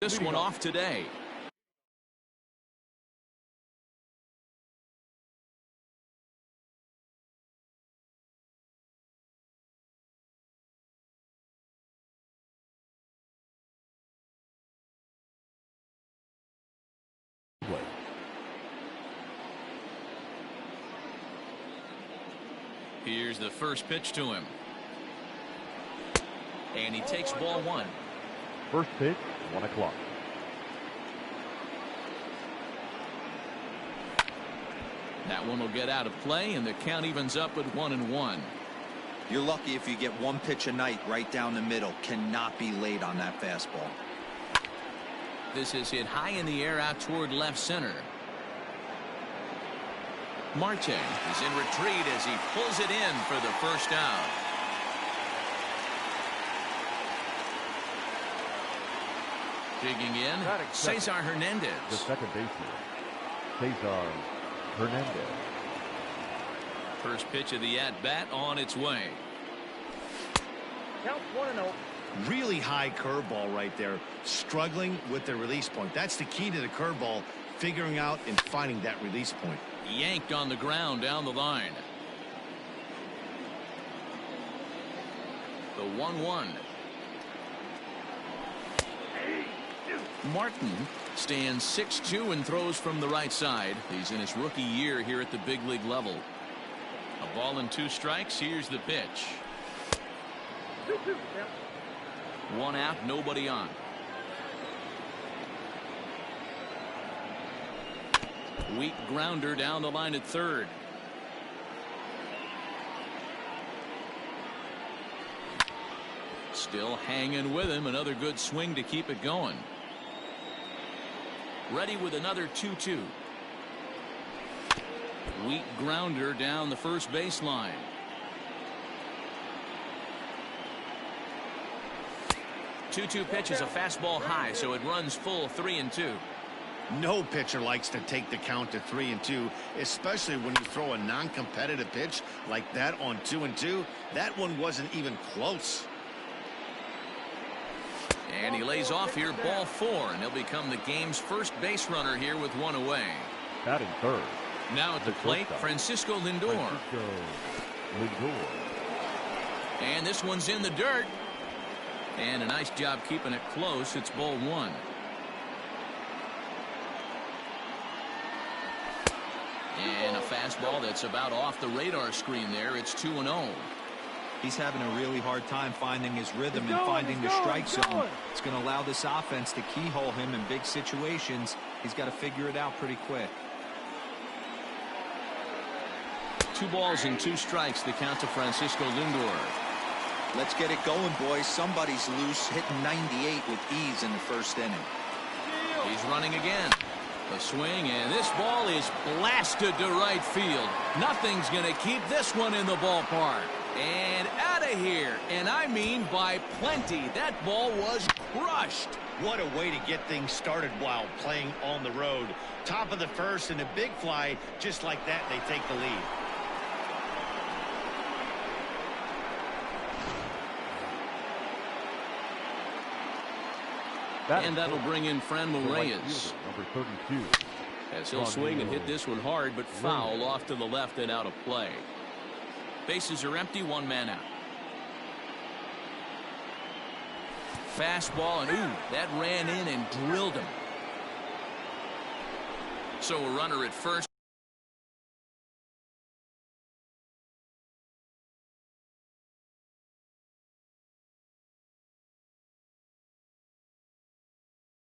this one off today. Here's the first pitch to him. And he takes ball one. First pitch, 1 o'clock. That one will get out of play, and the count evens up at 1-1. You're lucky if you get one pitch a night right down the middle. Cannot be late on that fastball. This is hit high in the air out toward left center. Marte is in retreat as he pulls it in for the first out. Digging in, Cesar Hernandez. The second baseman, Cesar Hernandez. First pitch of the at-bat on its way. Count 1-0. Really high curveball right there. Struggling with the release point. That's the key to the curveball. Figuring out and finding that release point. Yanked on the ground down the line. The 1-1. Martin stands 6'2" and throws from the right side. He's in his rookie year here at the big league level. A ball and 2 strikes. Here's the pitch. 1 out, nobody on. Weak grounder down the line at third. Still hanging with him. Another good swing to keep it going. Ready with another 2-2. Weak grounder down the first baseline. Two pitch is a fastball high, so it runs full 3-2. No pitcher likes to take the count to 3-2, especially when you throw a non-competitive pitch like that on 2-2. That one wasn't even close. And he lays off here, ball 4, and he'll become the game's first base runner here with 1 away. Batting third. Now at the plate, Francisco Lindor. And this one's in the dirt. And a nice job keeping it close. It's ball 1. And a fastball that's about off the radar screen there. It's 2-0. He's having a really hard time finding his rhythm and finding the strike zone. It's going to allow this offense to keyhole him in big situations. He's got to figure it out pretty quick. 2 balls and 2 strikes, the count to Francisco Lindor. Let's get it going, boys. Somebody's loose, hitting 98 with ease in the first inning. He's running again. A swing, and this ball is blasted to right field. Nothing's going to keep this one in the ballpark. And out of here, and I mean by plenty. That ball was crushed. What a way to get things started while playing on the road. Top of the first and a big fly. Just like that, they take the lead. And that'll bring in Franmil Reyes. Number 32. As he'll swing and hit this one hard, but foul off to the left and out of play. Bases are empty, 1 man out. Fastball, and ooh, that ran in and drilled him. So a runner at first.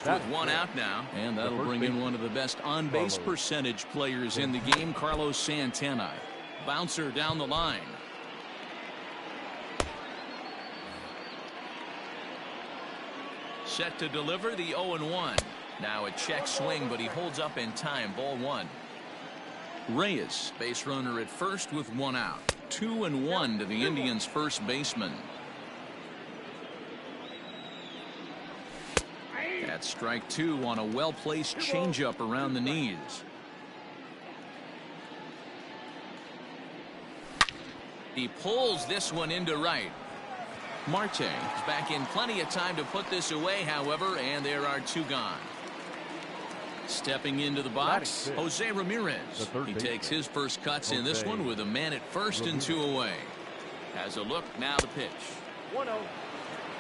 With 1 out now, and that'll bring in one of the best on-base percentage players in the game, Carlos Santana. Bouncer down the line. Set to deliver the 0-1. Now a check swing, but he holds up in time. Ball 1. Reyes, base runner at first with 1 out. 2-1 to the Indians' first baseman. That's strike 2 on a well-placed changeup around the knees. He pulls this one into right. Marte is back in plenty of time to put this away, however, and there are 2 gone. Stepping into the box, Jose Ramirez. He takes his first cuts in this one with a man at first and 2 away. Has a look, now the pitch. 1-0.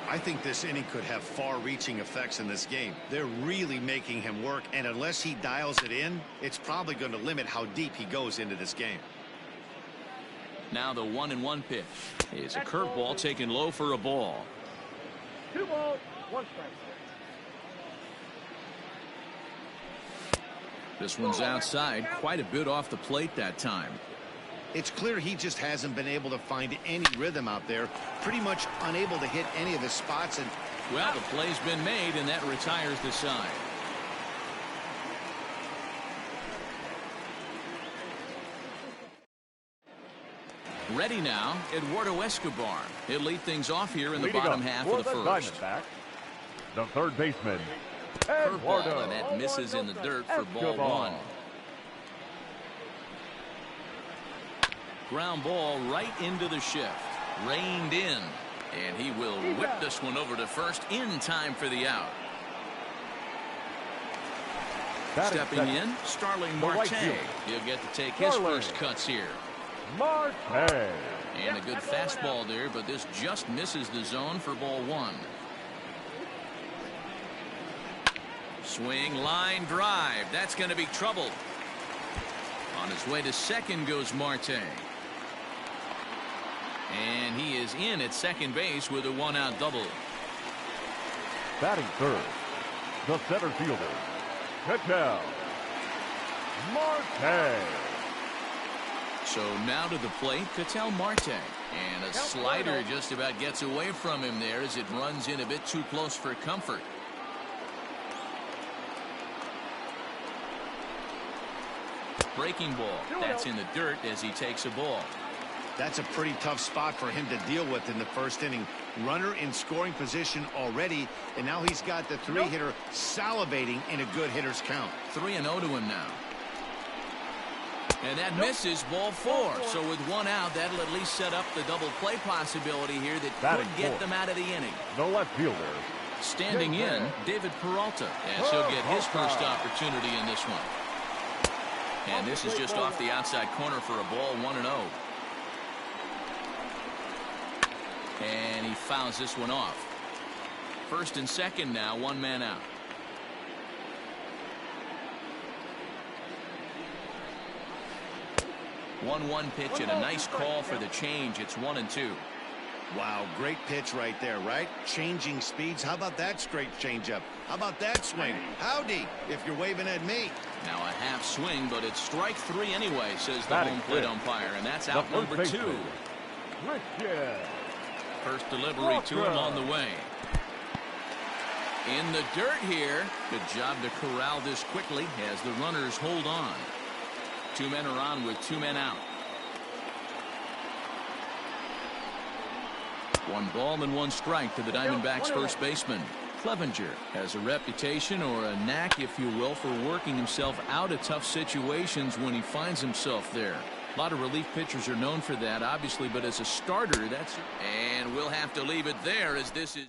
I think this inning could have far-reaching effects in this game. They're really making him work, and unless he dials it in, it's probably going to limit how deep he goes into this game. Now the 1-1 pitch is a curveball taken low for a ball. 2 balls, 1 strike. This one's outside, quite a bit off the plate that time. It's clear he just hasn't been able to find any rhythm out there. Pretty much unable to hit any of his spots. And well, the play's been made, and that retires the side. Ready now, Eduardo Escobar. He'll lead things off here in the bottom half of the first. The third baseman, Curveball, and that misses in the dirt for ball 1. Ground ball right into the shift. Reined in. And he will whip this one over to first in time for the out. Stepping in, Starling Marte. He'll get to take his first cuts here. Marte. And a good fastball there, but this just misses the zone for ball 1. Swing, line drive. That's going to be trouble. On his way to second goes Marte. And he is in at second base with a 1-out double. Batting third, the center fielder, Ketel Marte. So now to the plate, Ketel Marte. And a slider just about gets away from him there as it runs in a bit too close for comfort. Breaking ball. That's in the dirt as he takes a ball. that's a pretty tough spot for him to deal with in the first inning. Runner in scoring position already, and now he's got the three-hitter salivating in a good hitter's count. 3-0 to him now. And that misses, ball 4. So with 1 out, that'll at least set up the double play possibility here that could get them out of the inning. The left fielder. Standing in, David Peralta, as he'll get his first opportunity in this one. And this is just off the outside corner for a ball, 1-0. And he fouls this one off. First and second now, 1 man out. One pitch and a nice call for the change. It's 1-2. Wow, great pitch right there, right? Changing speeds. How about that straight changeup? How about that swing? Howdy, if you're waving at me. Now a half swing, but it's strike 3 anyway, says the home plate umpire, and that's out number 2. First delivery to him on the way. In the dirt here. Good job to corral this quickly as the runners hold on. 2 men are on with 2 men out. 1 ball and 1 strike to the Diamondbacks first baseman. Clevenger has a reputation, or a knack if you will, for working himself out of tough situations when he finds himself there. A lot of relief pitchers are known for that, obviously, but as a starter, that's... And we'll have to leave it there as this is...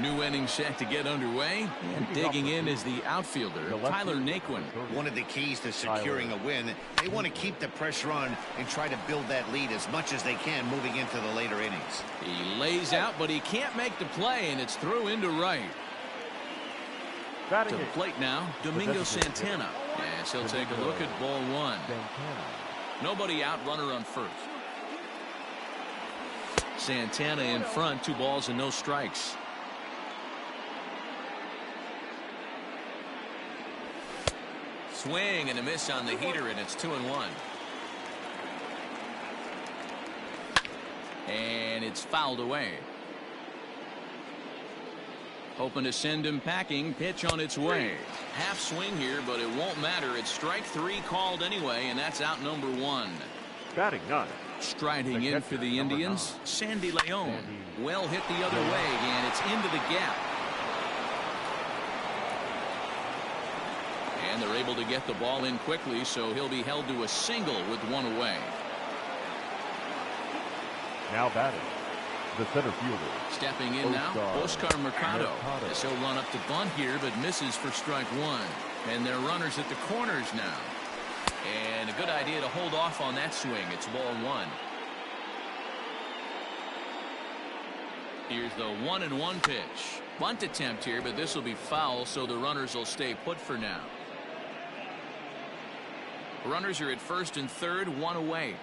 New inning set to get underway, and digging in is the outfielder, Tyler Naquin. One of the keys to securing a win, they want to keep the pressure on and try to build that lead as much as they can moving into the later innings. He lays out, but he can't make the play, and it's through into right. To the plate now, Domingo Santana. Yes, he'll take a look at ball 1. Nobody out, runner on first. Santana in front, 2 balls and no strikes. Swing and a miss on the heater, and it's 2-1. And it's fouled away. Hoping to send him packing. Pitch on its way. Half swing here, but it won't matter. It's strike 3 called anyway, and that's out number 1. Batting 9. Striding in for the Indians, Sandy Leon. Well hit the other way, and it's into the gap. And they're able to get the ball in quickly, so he'll be held to a single with 1 away. Now batting, the center fielder. Stepping in now, Oscar Mercado. As he'll run up to bunt here, but misses for strike one. And they're runners at the corners now. And a good idea to hold off on that swing. It's ball one. Here's the 1-1 pitch. Bunt attempt here, but this will be foul, so the runners will stay put for now. Runners are at first and third, one away.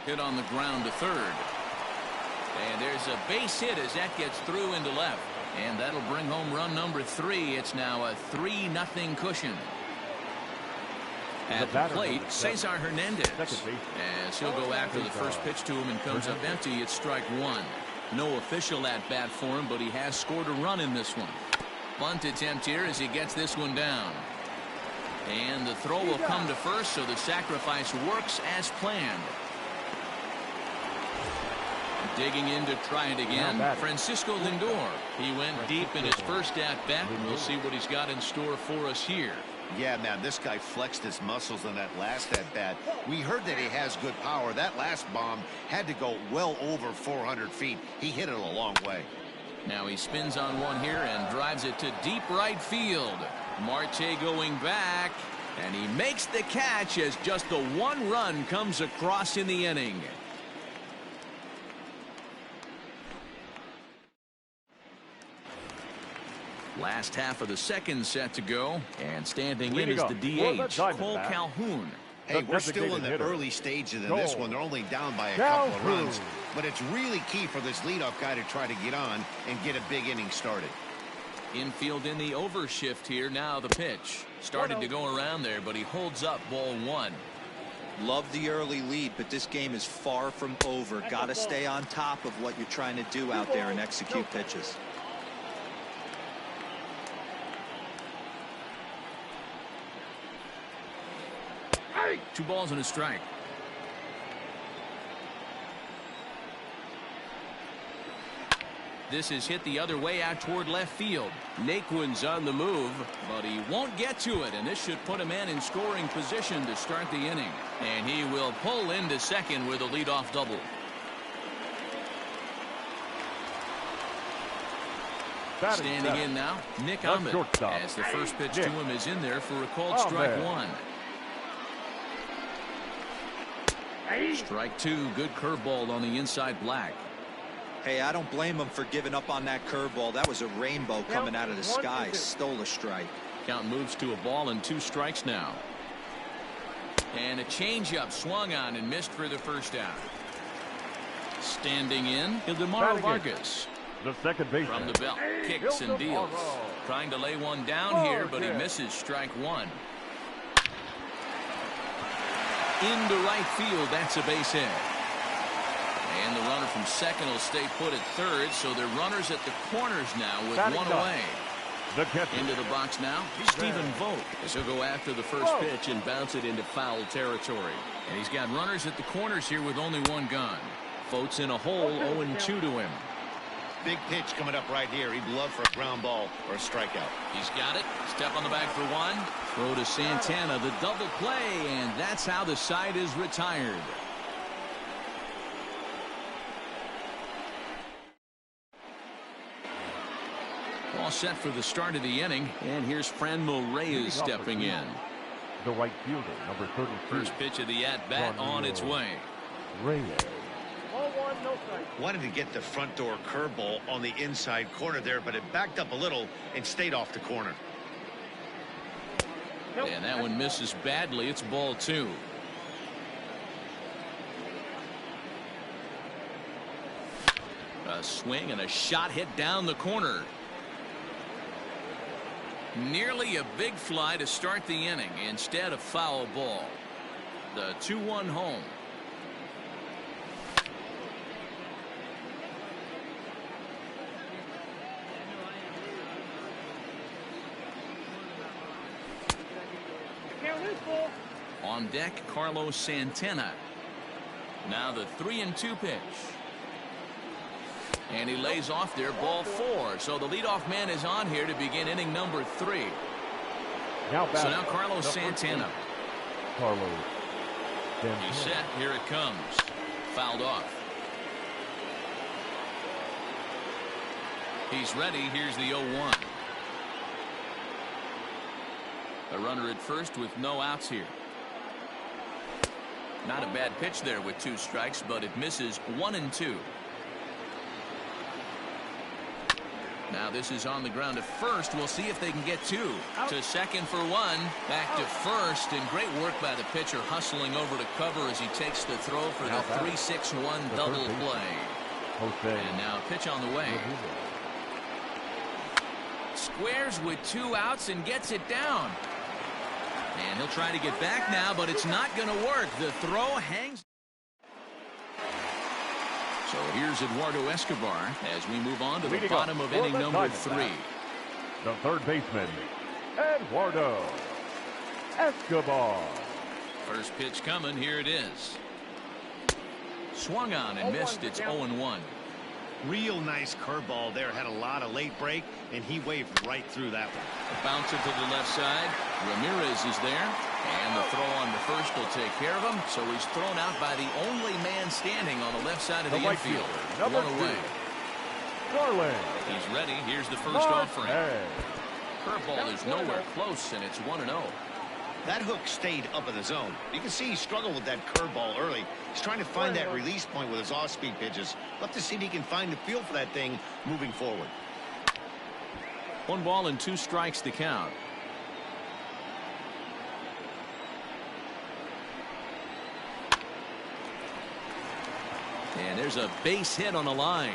Hit on the ground to third. And there's a base hit as that gets through into left. And that'll bring home run number 3. It's now a 3-0 cushion. At the plate, Cesar Hernandez. As he'll go after the first pitch to him and comes up empty, it's strike one. No official at bat for him, but he has scored a run in this one. Bunt attempt here as he gets this one down. And the throw will come to first, so the sacrifice works as planned. Digging in to try it again, Francisco Lindor. He went deep in his first at-bat, and we'll see what he's got in store for us here. Yeah, man, this guy flexed his muscles on that last at-bat. We heard that he has good power. That last bomb had to go well over 400 feet. He hit it a long way. Now he spins on one here and drives it to deep right field. Marte going back, and he makes the catch as just the one run comes across in the inning. Last half of the second set to go, and standing in is the DH, Cole Calhoun. Hey, we're still in the early stages of this one. They're only down by a couple of runs, but it's really key for this leadoff guy to try to get on and get a big inning started. Infield in the overshift here. Now the pitch. Started to go around there, but he holds up ball one. Love the early lead, but this game is far from over. Got to stay on top of what you're trying to do out there and execute pitches. Two balls and a strike. This is hit the other way out toward left field. Naquin's on the move, but he won't get to it, and this should put a man in scoring position to start the inning. And he will pull into second with a leadoff double. Standing in now, Nick Ahmed, as the first pitch to him is in there for a called strike one. Strike two. Good curveball on the inside black. Hey, I don't blame him for giving up on that curveball. That was a rainbow coming out of the sky. Stole a strike. Count moves to a ball and 2 strikes now. And a changeup swung on and missed for the first out. Standing in, Ildemaro Vargas. The second base from the belt, kicks and deals. Trying to lay one down here, but he misses strike one. Into right field, that's a base hit. And the runner from second will stay put at third, so they're runners at the corners now with one away. Into the box now, Stephen Vogt, as he'll go after the first pitch and bounce it into foul territory. And he's got runners at the corners here with only one gun. Vogt's in a hole, 0-2 to him. Big pitch coming up right here. He'd love for a ground ball or a strikeout. He's got it. Step on the bag for one. Throw to Santana, the double play, and that's how the side is retired. All set for the start of the inning, and here's Franmil Reyes stepping in. The right fielder, number 33. First pitch of the at-bat on its way. Reyes. Wanted to get the front door curveball on the inside corner there, but it backed up a little and stayed off the corner. And that one misses badly. It's ball two. A swing and a shot hit down the corner. Nearly a big fly to start the inning. Instead, a foul ball. The 2-1 home. On deck, Carlos Santana. Now the 3-2 pitch. And he lays off there, ball four. So the leadoff man is on here to begin inning number 3. So now Carlos Santana. He's set. Here it comes. Fouled off. He's ready. Here's the 0-1. A runner at first with no outs here. Not a bad pitch there with 2 strikes, but it misses 1-2. Now this is on the ground to first. We'll see if they can get 2. To second for 1. Back to first, and great work by the pitcher hustling over to cover as he takes the throw for the 3-6-1 double play. And now pitch on the way. Squares with 2 outs and gets it down. And he'll try to get back now, but it's not going to work. The throw hangs. So here's Eduardo Escobar as we move on to the bottom of inning number 3. The third baseman, Eduardo Escobar. First pitch coming. Here it is. Swung on and missed. It's 0-1. Real nice curveball there. Had a lot of late break, and he waved right through that one. A bouncer to the left side. Ramirez is there. And the throw on to first will take care of him. So he's thrown out by the only man standing on the left side of the infield. One away. Garland. He's ready. Here's the first offering. Curveball is nowhere close, and it's 1-0. That hook stayed up in the zone. You can see he struggled with that curveball early. He's trying to find that release point with his off-speed pitches. Love to see if he can find the feel for that thing moving forward. 1 ball and 2 strikes to count. And there's a base hit on the line.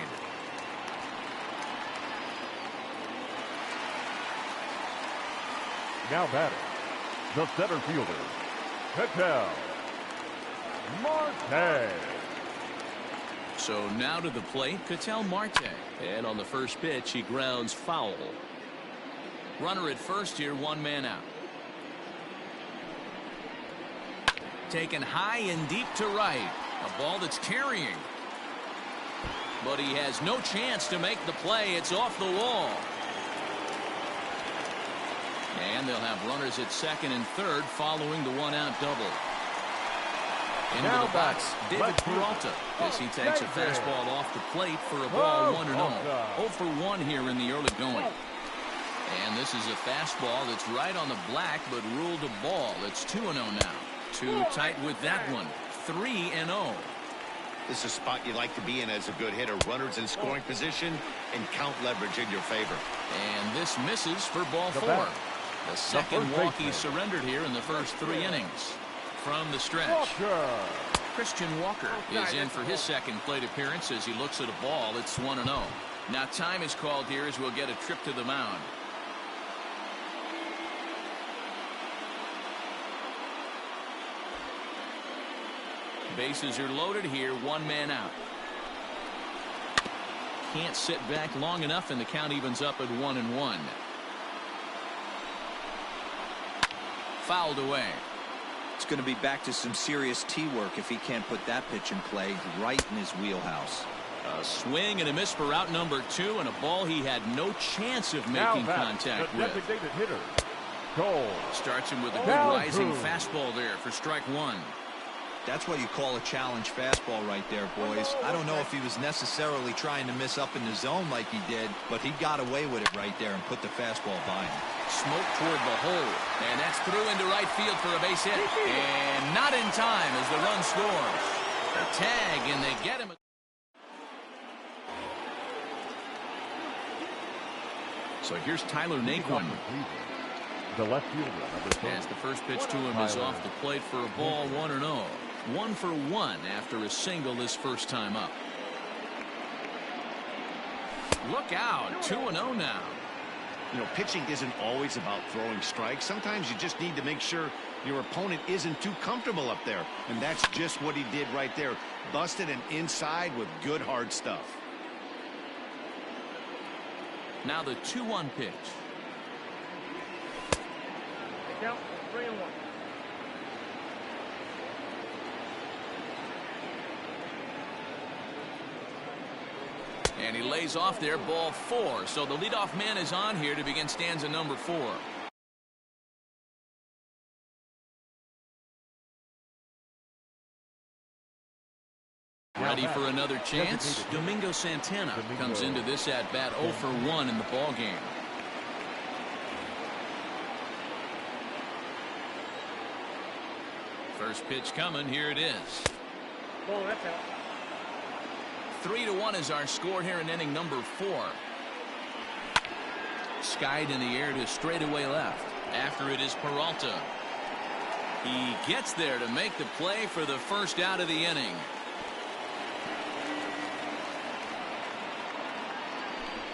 Now batting, the center fielder, Ketel Marte. So now to the plate, Ketel Marte. And on the first pitch, he grounds foul. Runner at first here, 1 man out. Taken high and deep to right. A ball that's carrying. But he has no chance to make the play. It's off the wall. And they'll have runners at second and third following the 1-out double. Into the box, David Peralta, as he takes a fastball off the plate for a ball 1-0. 0 for 1 here in the early going. And this is a fastball that's right on the black, but ruled a ball. It's 2-0 now. Too tight with that one. 3-0. This is a spot you like to be in as a good hitter. Runners in scoring position and count leverage in your favor. And this misses for ball 4. The second walk he surrendered here in the first 3 innings. From the stretch, Christian Walker is in for his second plate appearance as he looks at a ball. It's 1-0. Now time is called here as we'll get a trip to the mound. Bases are loaded here. 1 man out. Can't sit back long enough, and the count evens up at 1-1. Fouled away. It's going to be back to some serious tee work if he can't put that pitch in play right in his wheelhouse. A swing and a miss for out number 2, and a ball he had no chance of making contact with. Designated hitter, Cole. Starts him with a good rising fastball there for strike 1. That's what you call a challenge fastball right there, boys. I don't know if he was necessarily trying to miss up in the zone like he did, but he got away with it right there and put the fastball by him. Smoke toward the hole, and that's through into right field for a base hit. And not in time as the run scores. A tag, and they get him. So here's Tyler Naquin. The left fielder, As the first pitch to him is off the plate for a ball 1-0. 1 for 1 after a single this first time up. Look out, 2-0 now. You know, pitching isn't always about throwing strikes. Sometimes you just need to make sure your opponent isn't too comfortable up there. And that's just what he did right there. Busted an inside with good hard stuff. Now the 2-1 pitch. Count 3-1. And he lays off there, ball 4. So the leadoff man is on here to begin stanza number 4. Ready for another chance? Domingo Santana comes into this at-bat 0 for 1 in the ball game. First pitch coming. Here it is. Ball, that's out. 3-1 is our score here in inning number 4. Skied in the air to straightaway left. After it is Peralta. He gets there to make the play for the first out of the inning.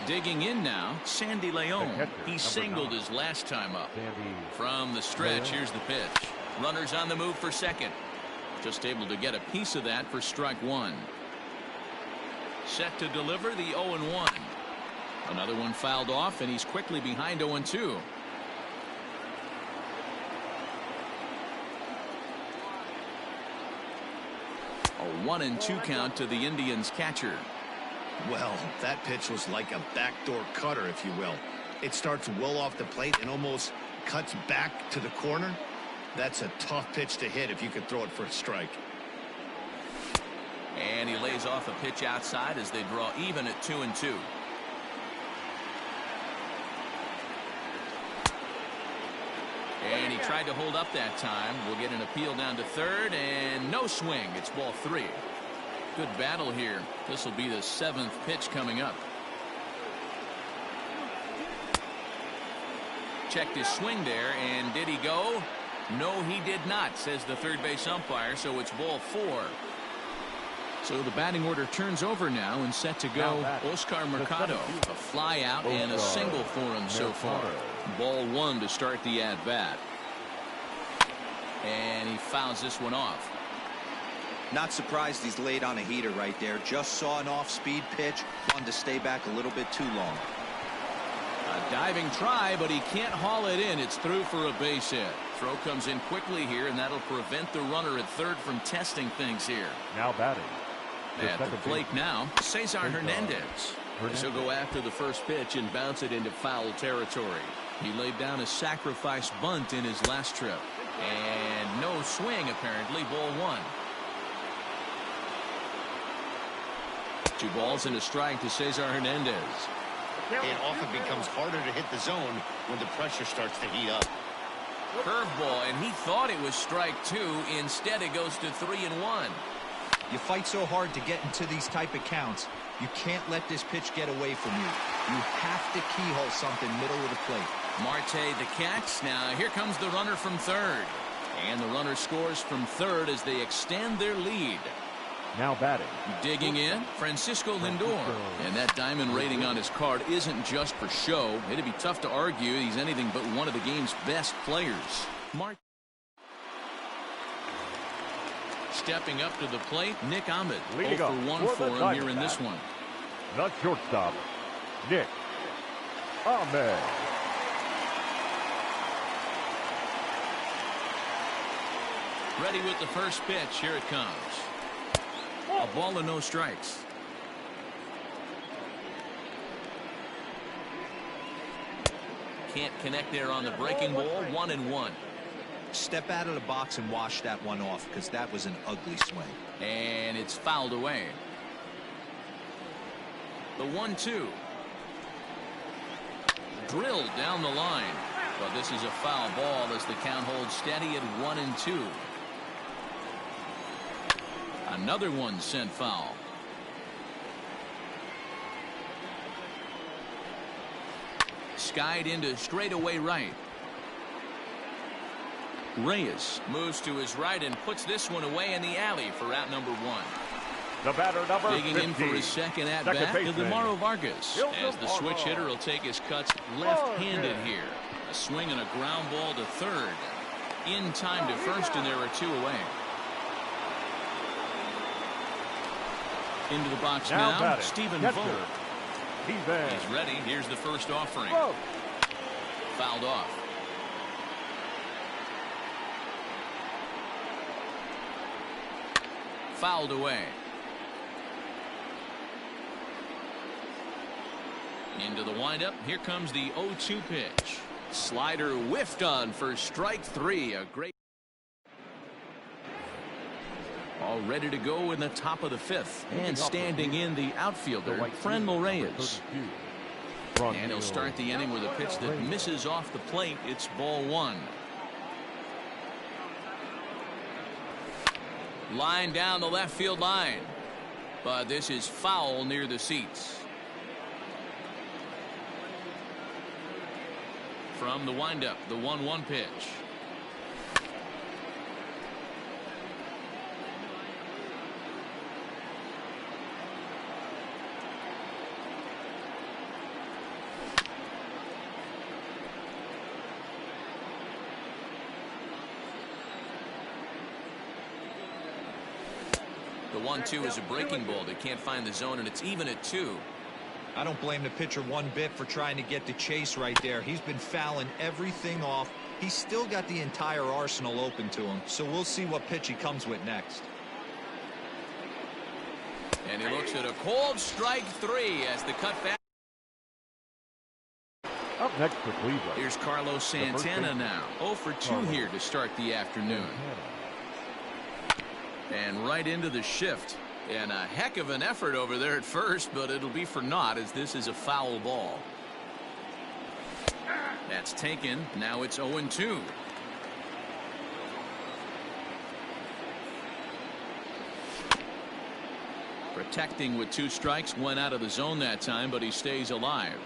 Digging in now, Sandy Leon. He singled his last time up. From the stretch, here's the pitch. Runners on the move for second. Just able to get a piece of that for strike 1. Set to deliver the 0-1. Another one fouled off, and he's quickly behind 0-2. A 1-2 count to the Indians catcher. Well, that pitch was like a backdoor cutter, if you will. It starts well off the plate and almost cuts back to the corner. That's a tough pitch to hit if you could throw it for a strike. And he lays off a pitch outside as they draw even at 2-2. And he tried to hold up that time. We'll get an appeal down to third, and no swing. It's ball 3. Good battle here. This will be the 7th pitch coming up. Checked his swing there, and did he go? No, he did not, says the third base umpire, so it's ball 4. So the batting order turns over now and set to go Oscar Mercado. A fly out and a single for him so far. Ball 1 to start the at-bat. And he fouls this one off. Not surprised he's laid on a heater right there. Just saw an off-speed pitch. Wanted to stay back a little bit too long. A diving try, but he can't haul it in. It's through for a base hit. Throw comes in quickly here, and that'll prevent the runner at third from testing things here. Now batting. At the plate now, Cesar Hernandez. He'll go after the first pitch and bounce it into foul territory. He laid down a sacrifice bunt in his last trip. And no swing, apparently. Ball 1. 2 balls and a strike to Cesar Hernandez. It often becomes harder to hit the zone when the pressure starts to heat up. Curveball, and he thought it was strike 2. Instead, it goes to 3-1. You fight so hard to get into these type of counts. You can't let this pitch get away from you. You have to keyhole something middle of the plate. Marte the catch. Now here comes the runner from third. And the runner scores from third as they extend their lead. Now batting. Digging in, Francisco Lindor. And that diamond rating on his card isn't just for show. It'd be tough to argue he's anything but one of the game's best players. Stepping up to the plate, Nick Ahmed. 0 for 1 for him here in this one. The shortstop, Nick Ahmed. Ready with the first pitch. Here it comes. A ball and no strikes. Can't connect there on the breaking ball. 1-1. Step out of the box and wash that one off, because that was an ugly swing. And it's fouled away. The 1-2. Drilled down the line. But this is a foul ball as the count holds steady at 1-2. Another one sent foul. Skied into straightaway right. Reyes moves to his right and puts this one away in the alley for out number 1. The batter number Digging 50. in for his second at-bat to Demaro Vargas. As the switch hitter will take his cuts left-handed here. A swing and a ground ball to third. In time to first, and there are 2 away. Into the box now, Stephen Vogt. He's ready. Here's the first offering. Fouled off. Fouled away. Into the windup. Here comes the 0-2 pitch. Slider whiffed on for strike 3. A great. All ready to go in the top of the fifth. And standing in the outfielder, Franmil Reyes. And he'll start the inning with a pitch that misses off the plate. It's ball one. Line down the left field line. But this is foul near the seats. From the windup, the 1-1 pitch. The 1-2 is a breaking ball. They can't find the zone, and it's even at 2. I don't blame the pitcher one bit for trying to get the chase right there. He's been fouling everything off. He's still got the entire arsenal open to him, so we'll see what pitch he comes with next. And he looks at a cold strike 3 as the cut back. Up next for Cleveland. Here's Carlos Santana now. 0 for 2 here to start the afternoon. And right into the shift. And a heck of an effort over there at first, but it'll be for naught as this is a foul ball. That's taken. Now it's 0-2. Protecting with 2 strikes, went out of the zone that time, but he stays alive.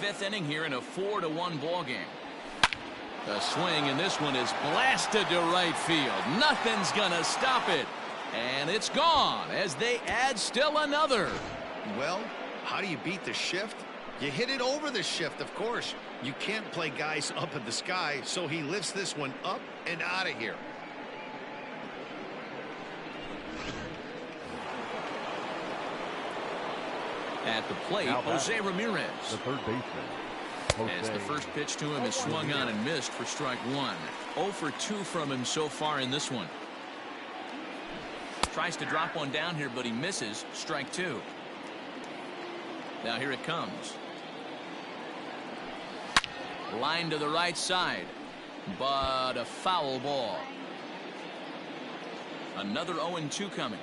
5th inning here in a 4-1 ball game. A swing, and this one is blasted to right field. Nothing's gonna stop it. And it's gone as they add still another. Well, how do you beat the shift? You hit it over the shift, of course. You can't play guys up in the sky, so he lifts this one up and out of here. At the plate, Jose Ramirez. The third baseman. As the first pitch to him is swung on and missed for strike 1. 0 for 2 from him so far in this one. Tries to drop one down here, but he misses. Strike 2. Now here it comes. Line to the right side, but a foul ball. Another 0-2 coming.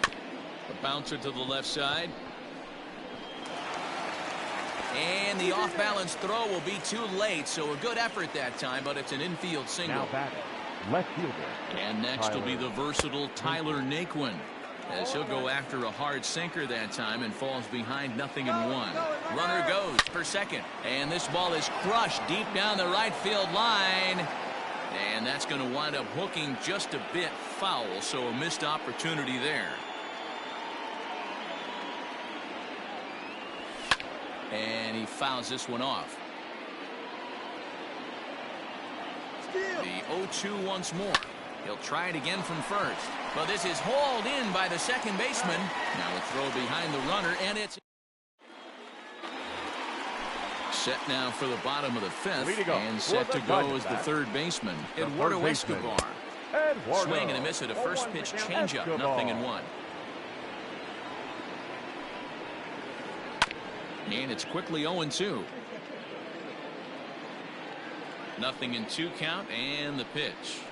A bouncer to the left side. And the off-balance throw will be too late, so a good effort that time, but it's an infield single. Now batting, left fielder. And next will be the versatile Tyler Naquin, as he'll go after a hard sinker that time and falls behind 0-1. Runner goes for second, and this ball is crushed deep down the right field line. And that's going to wind up hooking just a bit foul, so a missed opportunity there. And he fouls this one off. The 0-2 once more. He'll try it again from first. But this is hauled in by the second baseman. Now a throw behind the runner, and it's set now for the bottom of the 5th. And set to go as the third baseman, Eduardo Escobar. Swing and a miss at a first pitch changeup. 0-1. And it's quickly 0-2. 0-2 count, and the pitch.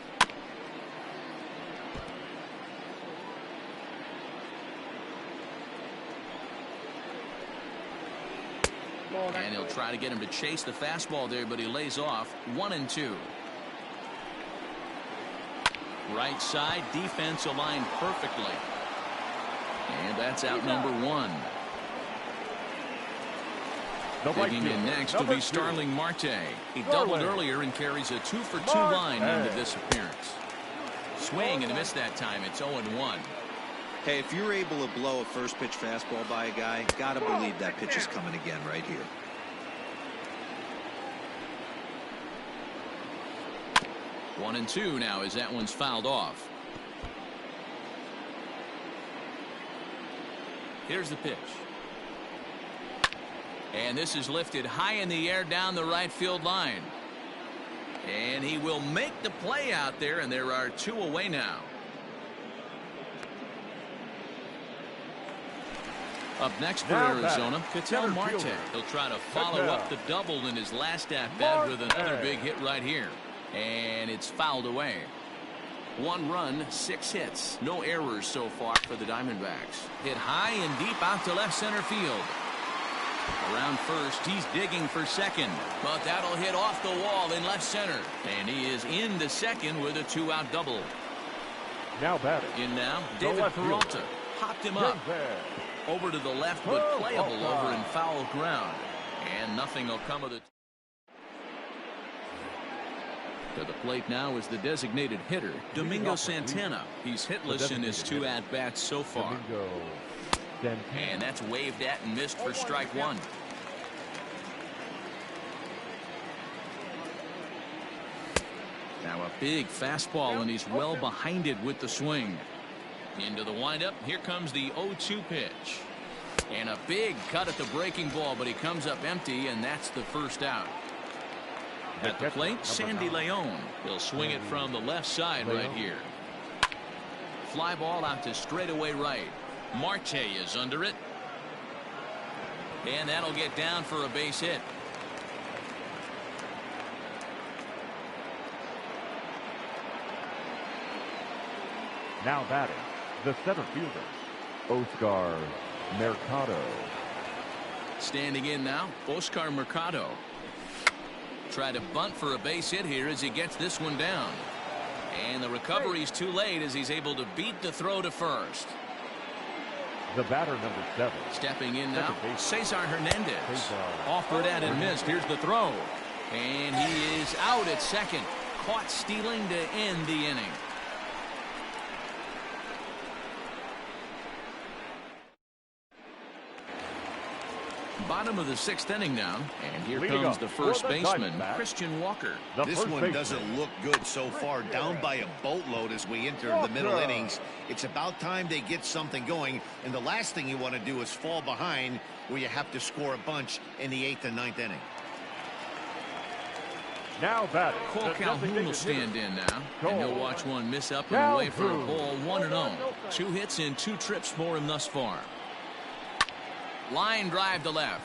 And he'll try to get him to chase the fastball there, but he lays off. 1-2. Right side, defense aligned perfectly. And that's out number 1. Digging in next will be Starling Marte. He doubled earlier and carries a 2 for 2 line into this appearance. Swing and a miss that time. It's 0-1. Hey, if you're able to blow a first pitch fastball by a guy, gotta believe that pitch is coming again right here. 1-2 now as that one's fouled off. Here's the pitch. And this is lifted high in the air down the right field line. And he will make the play out there, and there are 2 away now. Up next for Arizona, Ketel Marte. He'll try to follow up the double in his last at-bat with another big hit right here. And it's fouled away. 1 run, 6 hits. No errors so far for the Diamondbacks. Hit high and deep out to left center field. Around first, he's digging for second. But that'll hit off the wall in left center. And he is into second with a 2-out double. Now batting. In now, David Peralta. Hopped him up. Over to the left, but playable over in foul ground. And nothing will come of it. To the plate now is the designated hitter, Domingo Santana. He's hitless in his 2 at-bats so far. And that's waved at and missed for strike 1. Now a big fastball, and he's well behind it with the swing. Into the windup. Here comes the 0-2 pitch. And a big cut at the breaking ball, but he comes up empty, and that's the first out. At the plate, Sandy Leon. He'll swing it from the left side right here. Fly ball out to straightaway right. Marte is under it. And that'll get down for a base hit. Now batting, the center fielder, Oscar Mercado. Standing in now, Oscar Mercado. Try to bunt for a base hit here as he gets this one down. And the recovery's too late as he's able to beat the throw to first. The batter, number 7. Stepping in now, Cesar Hernandez. Offered at and missed. Here's the throw. And he is out at second. Caught stealing to end the inning. Bottom of the 6th inning now, and here comes the first baseman, Christian Walker. This one doesn't look good so far. Down by a boatload as we enter the middle innings. It's about time they get something going, and the last thing you want to do is fall behind where you have to score a bunch in the 8th and 9th inning. Now batting, Cole Calhoun will stand in now, and he'll watch one miss up and away for a ball. 1-0. 2 hits in 2 trips for him thus far. Line drive to left.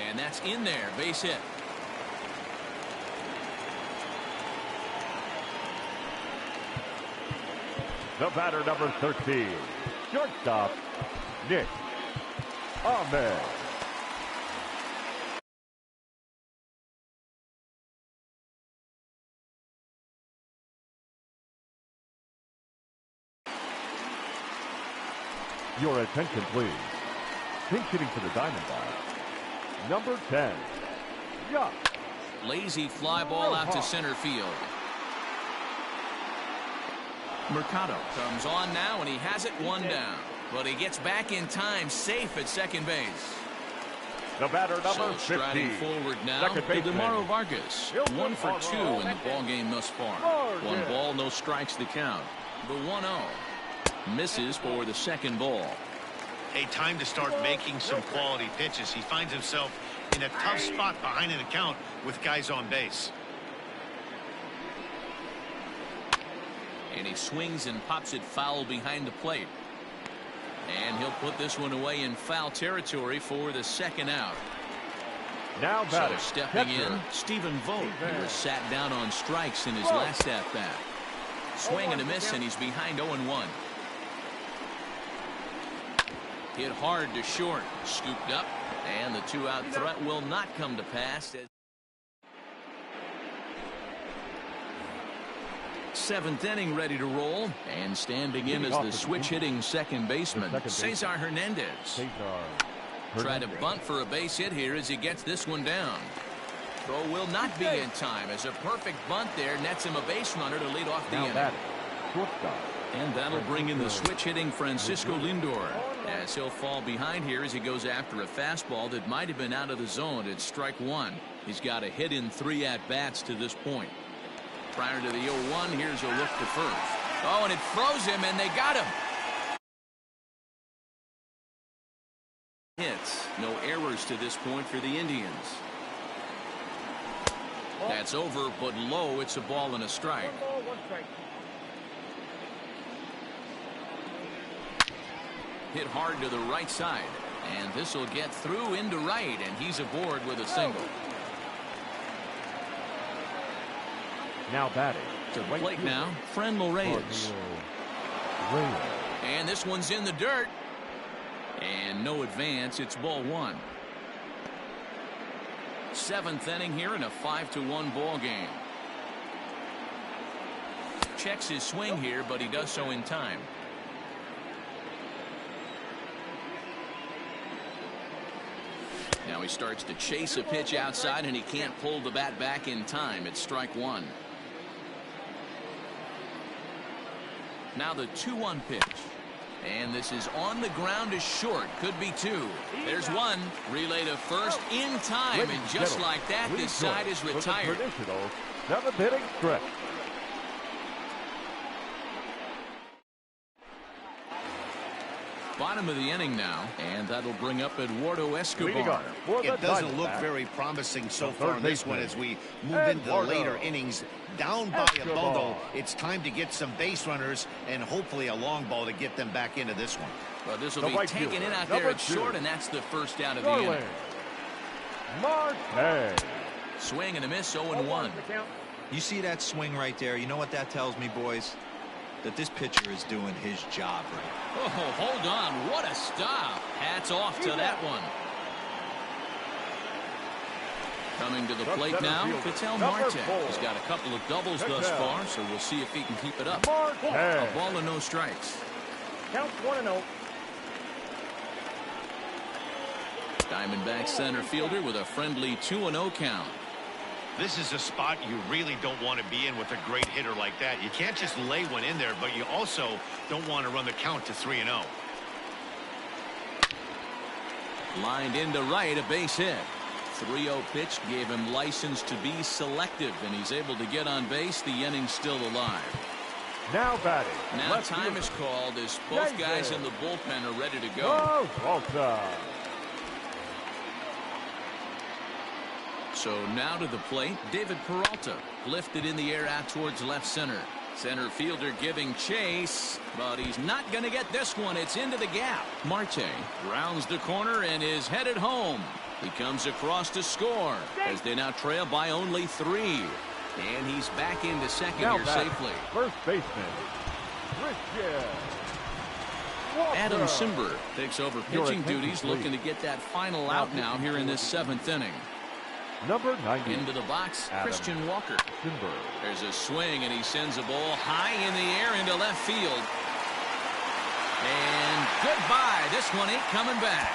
And that's in there. Base hit. The batter, number 13. Shortstop, Nick Ahmed. Your attention, please. Pinch hitting for the Diamondbacks, number 10, Yuck. Lazy fly ball out to center field. Mercado comes on now, and he has it 1 down. But he gets back in time, safe at second base. The batter, number 15. Striding forward now to DeMauro Vargas. 1 for 2 in the ball game thus far. 1 ball, no strikes the count. The 1-0 misses for the second ball. Hey, time to start making some quality pitches. He finds himself in a tough spot behind an account with guys on base. And he swings and pops it foul behind the plate. And he'll put this one away in foul territory for the 2nd out. Now batting, so stepping in, Stephen Vogt, who was sat down on strikes in his last at-bat. Swing and a miss, and he's behind 0-1. Hit hard to short, scooped up, and the 2-out threat will not come to pass. 7th inning ready to roll, and standing in is the switch-hitting second baseman, Cesar Hernandez. Try to bunt for a base hit here as he gets this one down. Throw will not be in time as a perfect bunt there nets him a base runner to lead off the inning. And that'll bring in the switch-hitting Francisco Lindor, as he'll fall behind here as he goes after a fastball that might have been out of the zone at strike 1. He's got a hit in 3 at-bats to this point. Prior to the 0-1, here's a look to first. Oh, and it froze him, and they got him. Hits. No errors to this point for the Indians. That's over, but low. It's a ball and a strike. 1 ball, 1 strike. Hit hard to the right side, and this will get through into right, and he's aboard with a single. Now batting. To the plate now, Frenlo Reyes. And this one's in the dirt. And no advance. It's ball one. Seventh inning here in a 5-1 ball game. Checks his swing here, but he does so in time. Now he starts to chase a pitch outside, and he can't pull the bat back in time. It's strike one. Now the 2-1 pitch. And this is on the ground is short. Could be two. There's one. Relay to first in time. And just like that, this side is retired. Traditional seventh inning stretch. Bottom of the inning now, and that'll bring up Eduardo Escobar. It doesn't look very promising so far in this one as we move into the later innings. Down by a bundle, it's time to get some base runners and hopefully a long ball to get them back into this one. Well, this will be taken in out there at short, and that's the first out of the inning. Marte. Swing and a miss, 0-1. You see that swing right there? You know what that tells me, boys? That this pitcher is doing his job right. Oh, hold on. What a stop. Hats off to that one. Coming to the plate now, Ketel Marte. He's got a couple of doubles thus far, so we'll see if he can keep it up. A ball and no strikes. Count 1-0. Diamondback center fielder with a friendly 2-0 count. This is a spot you really don't want to be in with a great hitter like that. You can't just lay one in there, but you also don't want to run the count to 3-0. Lined into right, a base hit. 3-0 pitch gave him license to be selective, and he's able to get on base. The inning's still alive. Now batting. Now time is called as both guys in the bullpen are ready to go. So now to the plate, David Peralta. Lifted in the air out towards left center. Center fielder giving chase, but he's not going to get this one. It's into the gap. Marte rounds the corner and is headed home. He comes across to score as they now trail by only 3. And he's back into second now here safely. First baseman, Christian Walker. Adam Simber takes over pitching duties, looking to get that final out now here in this 7th inning. Number 90. Into the box, Christian Walker. Simber. There's a swing, and he sends a ball high in the air into left field. And goodbye. This one ain't coming back.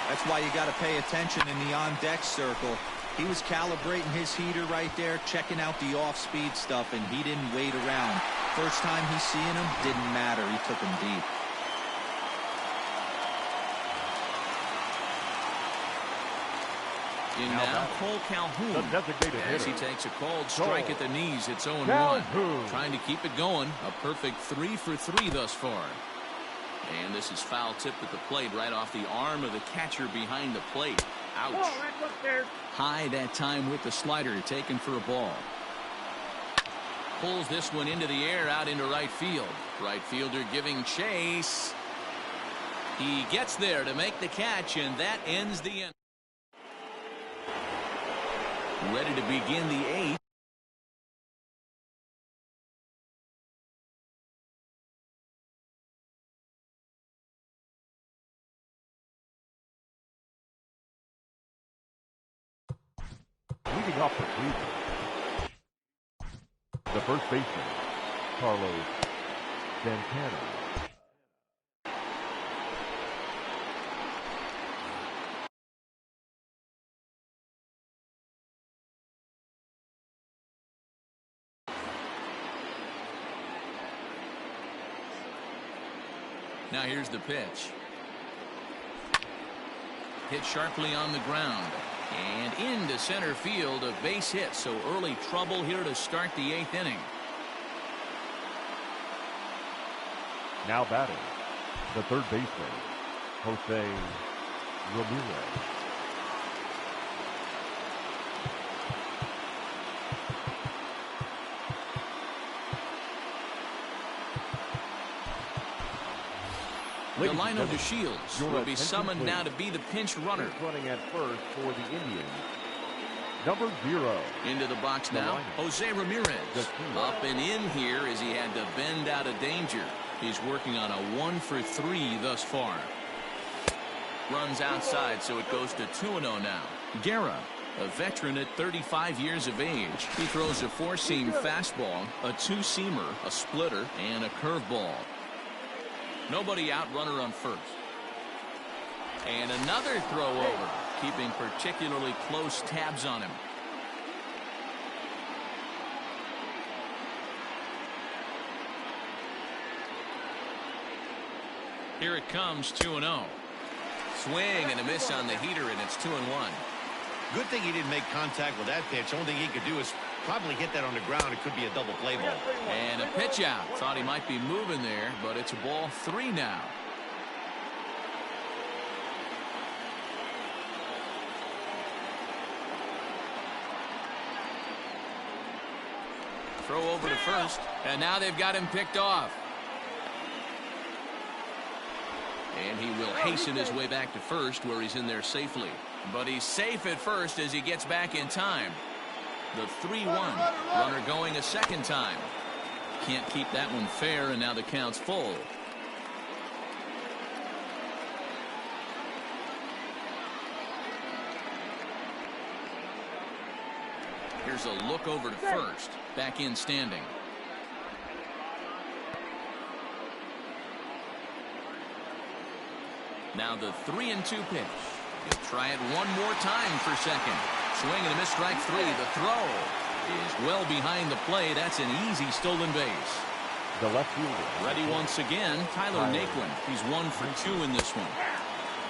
That's why you got to pay attention in the on-deck circle. He was calibrating his heater right there, checking out the off-speed stuff, and he didn't wait around. First time he's seeing him, didn't matter. He took him deep. In now, Cole Calhoun, as he takes a called strike at the knees. It's 0-1. Trying to keep it going. A perfect 3 for 3 thus far. And this is foul tip at the plate right off the arm of the catcher behind the plate. Ouch. High that time with the slider taken for a ball. Pulls this one into the air out into right field. Right fielder giving chase. He gets there to make the catch, and that ends the inning. Ready to begin the 8th. Leading off the Cleveland, the first baseman, Carlos Santana. Now here's the pitch. Hit sharply on the ground. And into center field, a base hit. So early trouble here to start the 8th inning. Now batting, the third baseman, Jose Ramirez. Delino DeShields will be summoned now to be the pinch runner. Running at first for the Indians, Number 0. Into the box now, Jose Ramirez. Up and in here as he had to bend out of danger. He's working on a 1 for 3 thus far. Runs outside, so it goes to 2-0 now. Guerra, a veteran at 35 years of age. He throws a 4-seam fastball, a 2-seamer, a splitter, and a curveball. Nobody out, runner on first. And another throw over, keeping particularly close tabs on him. Here it comes, 2-0. Swing and a miss on the heater, and it's 2-1. Good thing he didn't make contact with that pitch. Only thing he could do is probably hit that on the ground. It could be a double play ball. And a pitch out. Thought he might be moving there, but it's ball 3 now. Throw over to first, and now they've got him picked off. And he will hasten his way back to first, where he's in there safely. But he's safe at first as he gets back in time. The 3-1. Runner going a second time. Can't keep that one fair, and now the count's full. Here's a look over to first. Back in standing. Now the 3-2 pitch. He'll try it one more time for second. Swing and a miss, strike 3. The throw is well behind the play. That's an easy stolen base. The left fielder. Ready once again, Tyler Naquin. He's 1 for 2 in this one.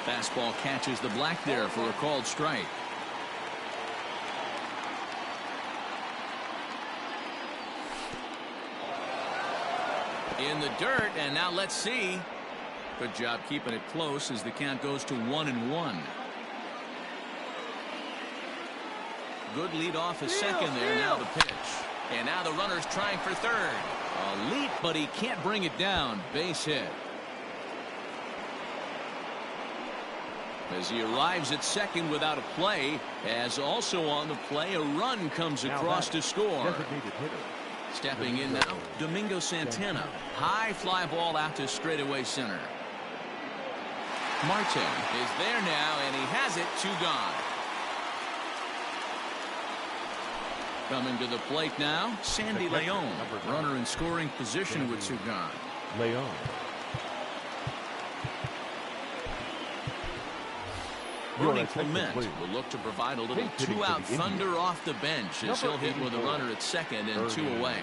Fastball catches the black there for a called strike. In the dirt, and now let's see. Good job keeping it close as the count goes to 1-1. Good lead off his second there. Now the pitch. And now the runner's trying for third. A leap, but he can't bring it down. Base hit. As he arrives at second without a play, as also on the play, a run comes across to score. Stepping in now, Domingo Santana. High fly ball out to straightaway center. Marte is there now, and he has it. 2 gone. Coming to the plate now, Sandy Leon. Runner in scoring position with 2 gone. Leon. Ronnie Clement will look to provide a little 2-out thunder off the bench as he'll hit with a runner at second and 2 away.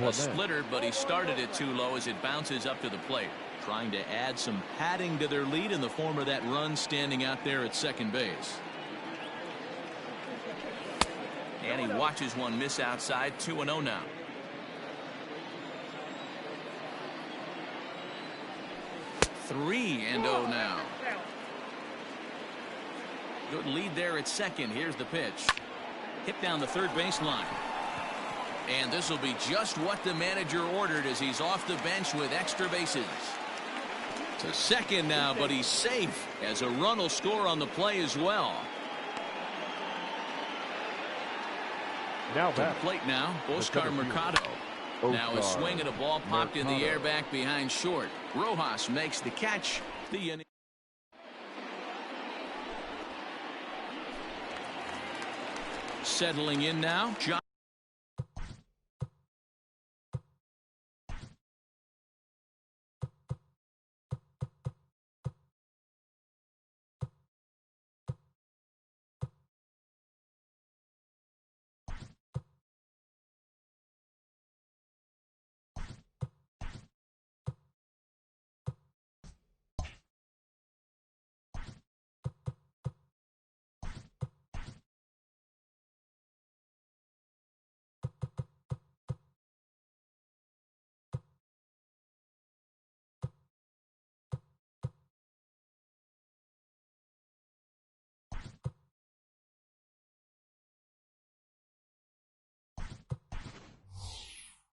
A splitter, but he started it too low as it bounces up to the plate. Trying to add some padding to their lead in the form of that run standing out there at second base. And he watches one miss outside. 2-0 now. Three and 0 now. Good lead there at second. Here's the pitch. Hit down the third baseline. And this will be just what the manager ordered as he's off the bench with extra bases. To second now, but he's safe as a run will score on the play as well. Now to the plate now, Oscar Mercado. Now a swing and a ball popped in the air back behind short. Rojas makes the catch. The inning. Settling in now, John.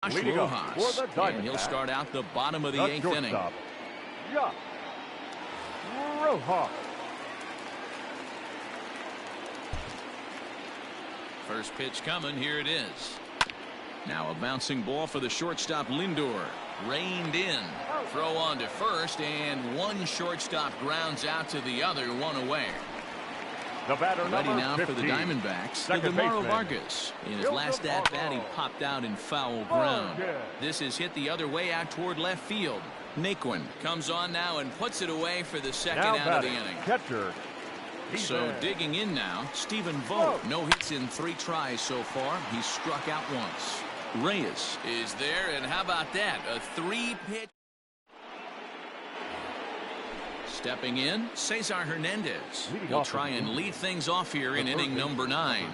Rojas, and he'll start out the bottom of the 8th inning. Rojas. First pitch coming. Here it is. Now a bouncing ball for the shortstop Lindor. Reined in. Throw on to first, and one shortstop grounds out to the other, one away. The batter, Ready number now 15, for the Diamondbacks. second Demaro baseman, Vargas. In his last at-bat, he popped out in foul ground. Vargas. This is hit the other way out toward left field. Naquin comes on now and puts it away for the second now out of the batting, inning. catcher. So digging in now, Stephen Vogt. No hits in 3 tries so far. He's struck out once. Reyes is there, and how about that? A 3-pitch. Stepping in, Cesar Hernandez. He'll try and lead things off here in inning number 9.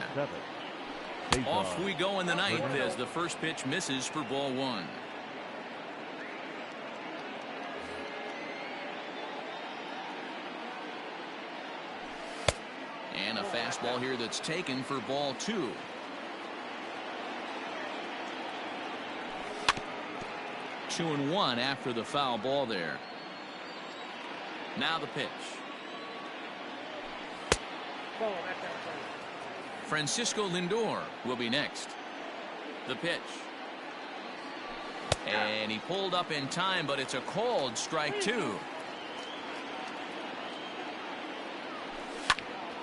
Off we go in the 9th as the first pitch misses for ball 1. And a fastball here that's taken for ball 2. Two and 1 after the foul ball there. Now the pitch. Ball, that's outside. Francisco Lindor will be next. The pitch. And he pulled up in time, but it's a called strike 2.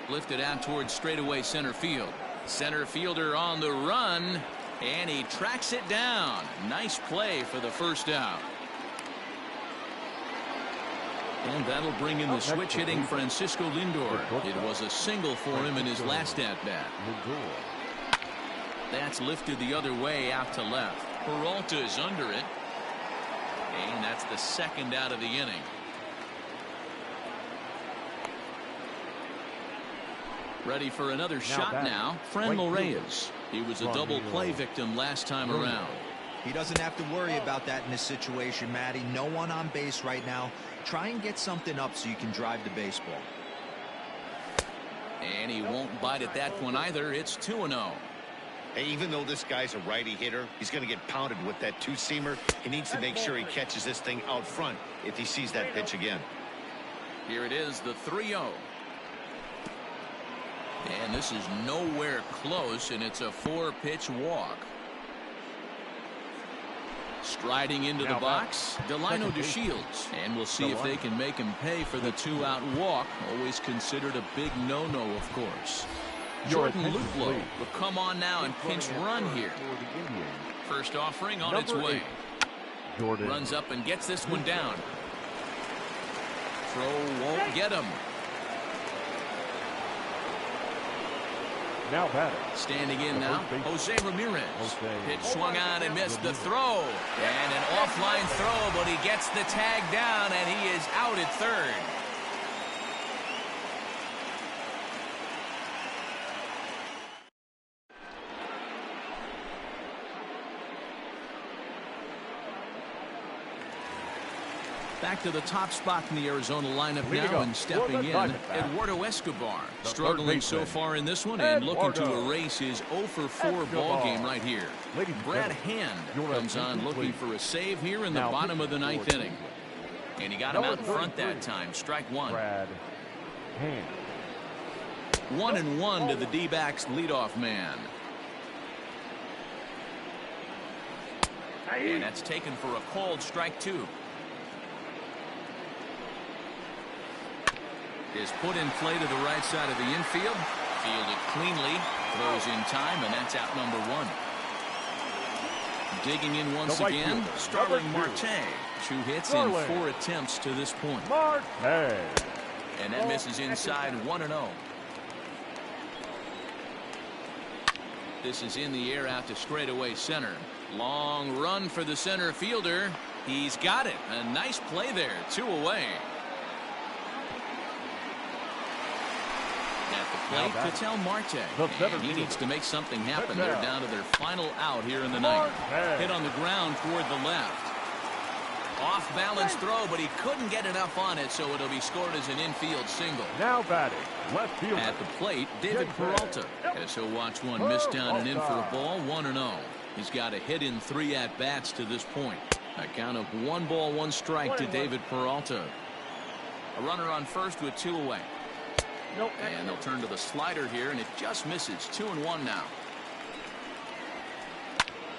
Lifted out towards straightaway center field. Center fielder on the run, and he tracks it down. Nice play for the first out. And that'll bring in the switch hitting Francisco Lindor. It was a single for him in his last at-bat. That's lifted the other way out to left. Peralta is under it. And that's the second out of the inning. Ready for another shot now. Franmil Reyes. He was a double play victim last time around. He doesn't have to worry about that in this situation, Matty. No one on base right now. Try and get something up so you can drive the baseball. And he won't bite at that one either. It's 2-0. Hey, even though this guy's a righty hitter, he's going to get pounded with that 2-seamer. He needs to make sure he catches this thing out front if he sees that pitch again. Here it is, the 3-0. And this is nowhere close, and it's a 4-pitch walk. Striding into the box, Delino DeShields. And we'll see if they can make him pay for the 2-out walk. Always considered a big no-no, of course. Jordan Luplow will come on now and pinch run here. First offering on its way. Runs up and gets this one down. Throw won't get him. Now batting. Standing in now, Jose Ramirez. Pitch swung on and missed the throw. And an offline throw, but he gets the tag down, and he is out at third. Back to the top spot in the Arizona lineup now, and stepping in, Eduardo Escobar. Struggling so far in this one and looking to erase his 0-for-4 ball game right here. Brad Hand comes on looking for a save here in the bottom of the 9th inning. And he got him out in front that time. Strike 1. Brad Hand. 1-1 to the D-backs leadoff man. And that's taken for a called strike 2. Is put in play to the right side of the infield. Fielded cleanly. Throws in time, and that's out number 1. Digging in once again, Starling Marte. 2 hits in 4 attempts to this point. And that misses inside 1-0. This is in the air out to straightaway center. Long run for the center fielder. He's got it. A nice play there. 2 away. Plate, Ketel Marte. And he needs to make something happen. They're down to their final out here in the 9th. Hit on the ground toward the left. Off balance throw, but he couldn't get enough on it, so it'll be scored as an infield single. Now batting, left field. At the plate, David Peralta. As he'll watch one miss down and in for a ball, 1-0. He's got a hit in 3 at-bats to this point. A count of 1 ball, 1 strike to David Peralta. A runner on first with 2 away. And they'll turn to the slider here, and it just misses. 2-1 now.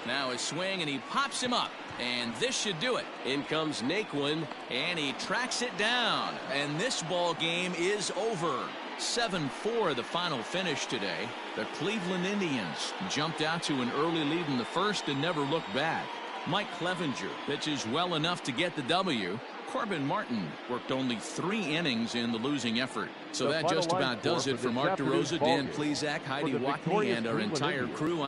Now his swing, and he pops him up. And this should do it. In comes Naquin, and he tracks it down. And this ball game is over. 7-4 the final finish today. The Cleveland Indians jumped out to an early lead in the first and never looked back. Mike Clevenger pitches well enough to get the W. Corbin Martin worked only 3 innings in the losing effort. So that just about does it for Mark DeRosa, Dan Plesac, Heidi Watney, and our entire crew.